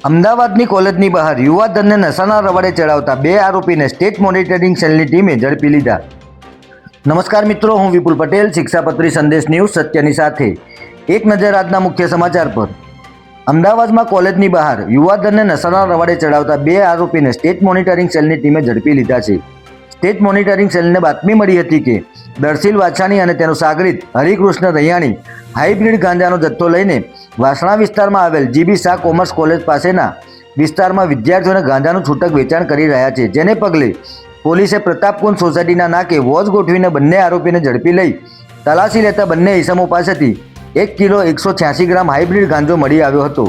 અમદાવાદની કોલેજની બહાર યુવાધનને નશાના રવાડે ચડાવતા 2 આરોપીને સ્ટેટ મોનિટરિંગ સેલની ટીમે ઝડપી લીધા। નમસ્કાર મિત્રો, હું વિપુલ પટેલ, શિક્ષાપત્રી સંદેશ ન્યૂઝ સત્યની સાથે। એક નજર આજના મુખ્ય સમાચાર પર। અમદાવાદમાં કોલેજની બહાર યુવાધનને નશાના રવાડે ચડાવતા 2 આરોપીને સ્ટેટ મોનિટરિંગ સેલની ટીમે ઝડપી લીધા છે। સ્ટેટ મોનિટરિંગ સેલને બાતમી મળી હતી કે દર્શિલ વાછાણી અને તેનો સાગરીત હરિકૃષ્ણ રૈયાણી હાઇબ્રિડ ગાંજાનો જથ્થો લઈને વાસણા વિસ્તારમાં આવેલ જીબી શાહ કોમર્સ કોલેજ પાસેના વિસ્તારમાં વિદ્યાર્થીઓને ગાંજાનું છૂટક વેચાણ કરી રહ્યા છે, જેને પગલે પોલીસે પ્રતાપકુંજ સોસાયટીના નાકે વોચ ગોઠવીને બંને આરોપીને ઝડપી લઈ તલાશી લેતા બંને ઇસમો પાસેથી 1 કિલો 186 ગ્રામ હાઇબ્રિડ ગાંજો મળી આવ્યો હતો,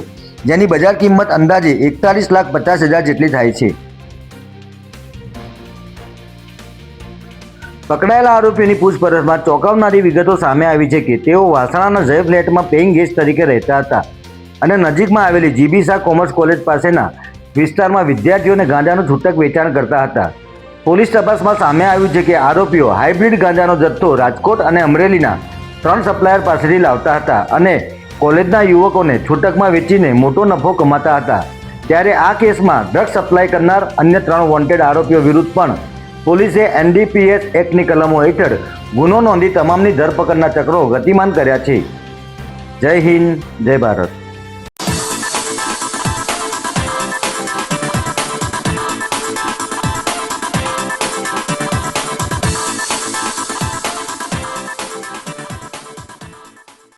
જેની બજાર કિંમત અંદાજે 41,50,000 જેટલી થાય છે। પકડાયેલા આરોપીઓની પૂછપરછમાં ચોંકાવનારી વિગતો સામે આવી છે કે તેઓ વાસણાના જય ફ્લેટમાં પેઇંગ ગેસ્ટ તરીકે રહેતા હતા અને નજીકમાં આવેલી જીબી શાહ કોમર્સ કોલેજ પાસેના વિસ્તારમાં વિદ્યાર્થીઓને ગાંજાનું છૂટક વેચાણ કરતા હતા। પોલીસ તપાસમાં સામે આવ્યું છે કે આરોપીઓ હાઇબ્રિડ ગાંજાનો જથ્થો રાજકોટ અને અમરેલીના 3 સપ્લાયર પાસેથી લાવતા હતા અને કોલેજના યુવકોને છૂટકમાં વેચીને મોટો નફો કમાતા હતા। ત્યારે આ કેસમાં ડ્રગ્સ સપ્લાય કરનાર અન્ય 3 વોન્ટેડ આરોપીઓ વિરુદ્ધ પણ પોલીસે NDPS એક્ટની કલમો હેઠળ ગુનો નોંધી તમામની ધરપકડના ચક્રો ગતિમાન કર્યા છે। જય હિન્દ, જય ભારત।